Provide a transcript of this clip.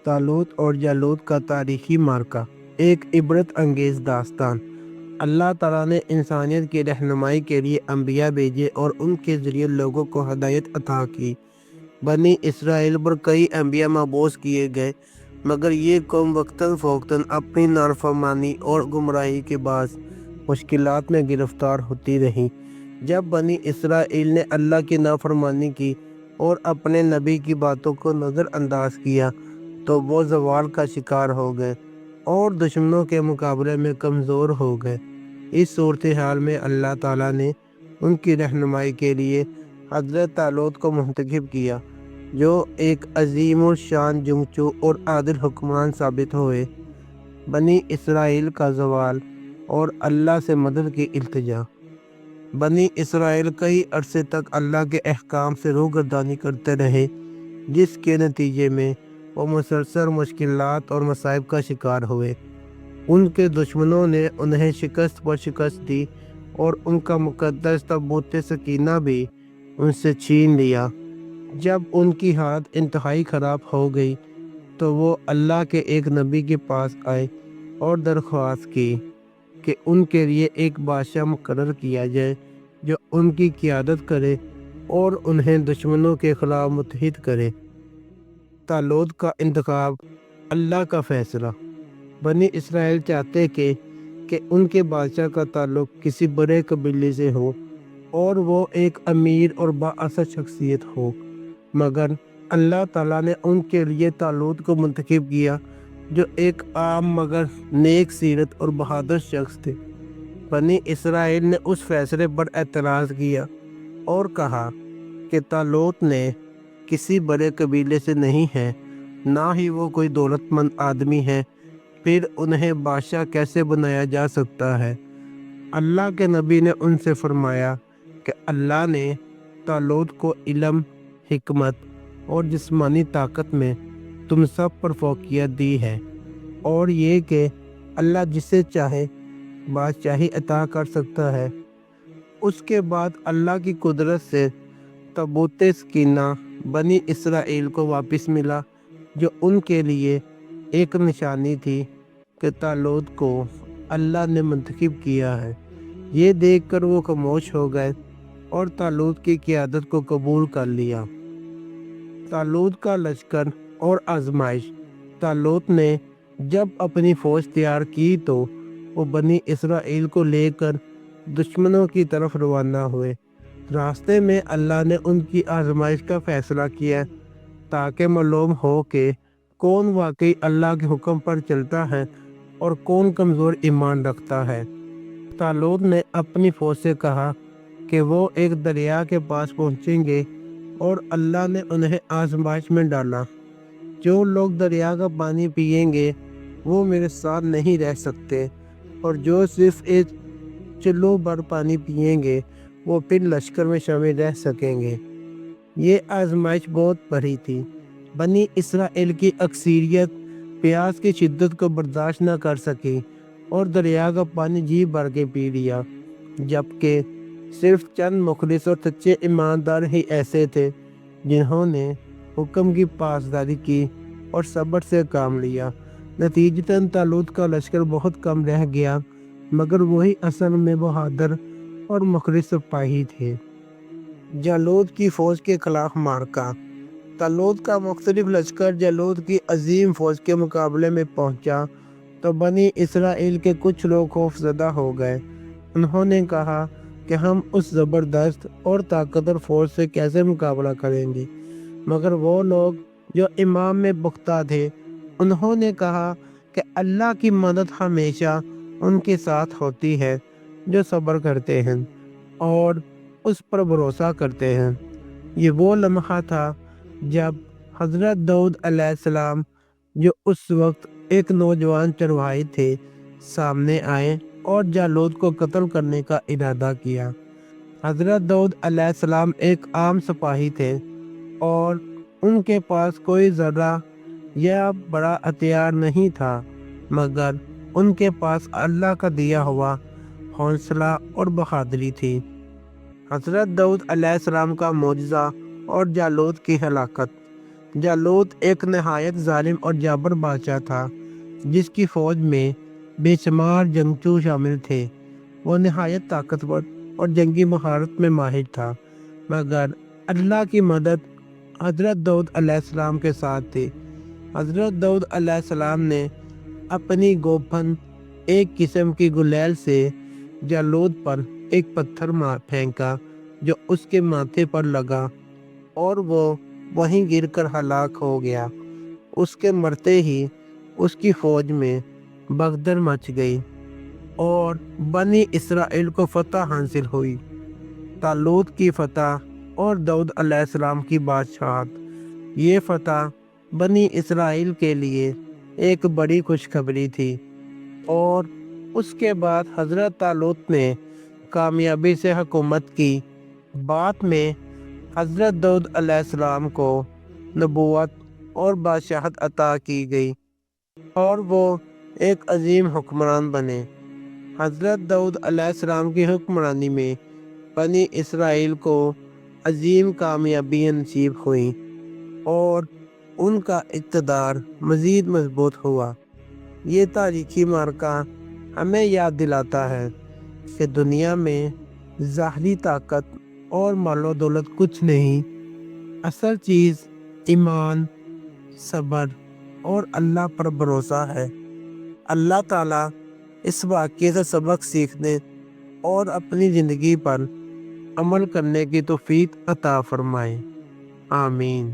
طالوت اور جالوت کا تاریخی معرکہ، ایک عبرت انگیز داستان۔ اللہ تعالیٰ نے انسانیت کی رہنمائی کے لیے انبیاء بھیجے اور ان کے ذریعے لوگوں کو ہدایت عطا کی۔ بنی اسرائیل پر کئی انبیاء مبعوث کیے گئے، مگر یہ قوم وقتاً فوقتاً اپنی نافرمانی اور گمراہی کے باعث مشکلات میں گرفتار ہوتی رہی۔ جب بنی اسرائیل نے اللہ کی نافرمانی کی اور اپنے نبی کی باتوں کو نظر انداز کیا تو وہ زوال کا شکار ہو گئے اور دشمنوں کے مقابلے میں کمزور ہو گئے۔ اس صورتحال میں اللہ تعالیٰ نے ان کی رہنمائی کے لیے حضرت طالوت کو منتخب کیا، جو ایک عظیم الشان جنگجو اور عادل حکمران ثابت ہوئے۔ بنی اسرائیل کا زوال اور اللہ سے مدد کی التجا۔ بنی اسرائیل کئی عرصے تک اللہ کے احکام سے روگردانی کرتے رہے، جس کے نتیجے میں وہ مسلسل مشکلات اور مصائب کا شکار ہوئے۔ ان کے دشمنوں نے انہیں شکست پر شکست دی اور ان کا مقدس تابوت سکینہ بھی ان سے چھین لیا۔ جب ان کی حالت انتہائی خراب ہو گئی تو وہ اللہ کے ایک نبی کے پاس آئے اور درخواست کی کہ ان کے لیے ایک بادشاہ مقرر کیا جائے جو ان کی قیادت کرے اور انہیں دشمنوں کے خلاف متحد کرے۔ طالوت کا انتخاب، اللہ کا فیصلہ۔ بنی اسرائیل چاہتے کہ ان کے بادشاہ کا تعلق کسی بڑے قبیلے سے ہو اور وہ ایک امیر اور بااثر شخصیت ہو، مگر اللہ تعالیٰ نے ان کے لیے طالوت کو منتخب کیا، جو ایک عام مگر نیک سیرت اور بہادر شخص تھے۔ بنی اسرائیل نے اس فیصلے پر اعتراض کیا اور کہا کہ طالوت نے کسی بڑے قبیلے سے نہیں ہے، نہ ہی وہ کوئی دولت مند آدمی ہے، پھر انہیں بادشاہ کیسے بنایا جا سکتا ہے؟ اللہ کے نبی نے ان سے فرمایا کہ اللہ نے طالوت کو علم، حکمت اور جسمانی طاقت میں تم سب پر فوقیت دی ہے، اور یہ کہ اللہ جسے چاہے بادشاہی عطا کر سکتا ہے۔ اس کے بعد اللہ کی قدرت سے تابوت سکینہ بنی اسرائیل کو واپس ملا، جو ان کے لیے ایک نشانی تھی کہ طالوت کو اللہ نے منتخب کیا ہے۔ یہ دیکھ کر وہ خاموش ہو گئے اور طالوت کی قیادت کو قبول کر لیا۔ طالوت کا لشکر اور آزمائش۔ طالوت نے جب اپنی فوج تیار کی تو وہ بنی اسرائیل کو لے کر دشمنوں کی طرف روانہ ہوئے۔ راستے میں اللہ نے ان کی آزمائش کا فیصلہ کیا تاکہ معلوم ہو کہ کون واقعی اللہ کے حکم پر چلتا ہے اور کون کمزور ایمان رکھتا ہے۔ طالوت نے اپنی فوج سے کہا کہ وہ ایک دریا کے پاس پہنچیں گے اور اللہ نے انہیں آزمائش میں ڈالا۔ جو لوگ دریا کا پانی پئیں گے وہ میرے ساتھ نہیں رہ سکتے، اور جو صرف ایک چلو بھر پانی پئیں گے وہ پھر لشکر میں شامل رہ سکیں گے۔ یہ آزمائش بہت بڑی تھی۔ بنی اسرائیل کی اکثریت پیاس کی شدت کو برداشت نہ کر سکی اور دریا کا پانی جی بھر کے پی لیا، جبکہ صرف چند مخلص اور سچے ایماندار ہی ایسے تھے جنہوں نے حکم کی پاسداری کی اور صبر سے کام لیا۔ نتیجتاً طالوت کا لشکر بہت کم رہ گیا، مگر وہی اصل میں بہادر اور مخلص سپاہی تھے۔ جالوت کی فوج کے خلاف معرکہ۔ طالوت کا مختلف لشکر جالوت کی عظیم فوج کے مقابلے میں پہنچا تو بنی اسرائیل کے کچھ لوگ خوف زدہ ہو گئے۔ انہوں نے کہا کہ ہم اس زبردست اور طاقتور فوج سے کیسے مقابلہ کریں گے؟ مگر وہ لوگ جو ایمان میں پختہ تھے، انہوں نے کہا کہ اللہ کی مدد ہمیشہ ان کے ساتھ ہوتی ہے جو صبر کرتے ہیں اور اس پر بھروسہ کرتے ہیں۔ یہ وہ لمحہ تھا جب حضرت داؤد علیہ السلام، جو اس وقت ایک نوجوان چرواہی تھے، سامنے آئے اور جالوت کو قتل کرنے کا ارادہ کیا۔ حضرت داؤد علیہ السلام ایک عام سپاہی تھے اور ان کے پاس کوئی زرہ یا بڑا ہتھیار نہیں تھا، مگر ان کے پاس اللہ کا دیا ہوا حوصلہ اور بہادری تھی۔ حضرت داؤد علیہ السلام کا معجزہ اور جالوت کی ہلاکت۔ جالوت ایک نہایت ظالم اور جابر بادشاہ تھا جس کی فوج میں بے شمار جنگجو شامل تھے۔ وہ نہایت طاقتور اور جنگی مہارت میں ماہر تھا، مگر اللہ کی مدد حضرت داؤد علیہ السلام کے ساتھ تھی۔ حضرت داؤد علیہ السلام نے اپنی گوپن ایک قسم کی گلیل سے جالوت پر ایک پتھر پھینکا جو اس کے ماتھے پر لگا اور وہ وہیں گر کر ہلاک ہو گیا۔ اس کے مرتے ہی اس کی فوج میں بھگدڑ مچ گئی اور بنی اسرائیل کو فتح حاصل ہوئی۔ طالوت کی فتح اور داؤد علیہ السلام کی بادشاہت، یہ فتح بنی اسرائیل کے لیے ایک بڑی خوشخبری تھی، اور اس کے بعد حضرت طالوت نے کامیابی سے حکومت کی۔ بعد میں حضرت داؤد علیہ السلام کو نبوت اور بادشاہت عطا کی گئی اور وہ ایک عظیم حکمران بنے۔ حضرت داؤد علیہ السلام کی حکمرانی میں بنی اسرائیل کو عظیم کامیابیاں نصیب ہوئیں اور ان کا اقتدار مزید مضبوط ہوا۔ یہ تاریخی معرکہ ہمیں یاد دلاتا ہے کہ دنیا میں ظاہری طاقت اور مال و دولت کچھ نہیں، اصل چیز ایمان، صبر اور اللہ پر بھروسہ ہے۔ اللہ تعالیٰ اس واقعے سے سبق سیکھنے اور اپنی زندگی پر عمل کرنے کی توفیق عطا فرمائے۔ آمین۔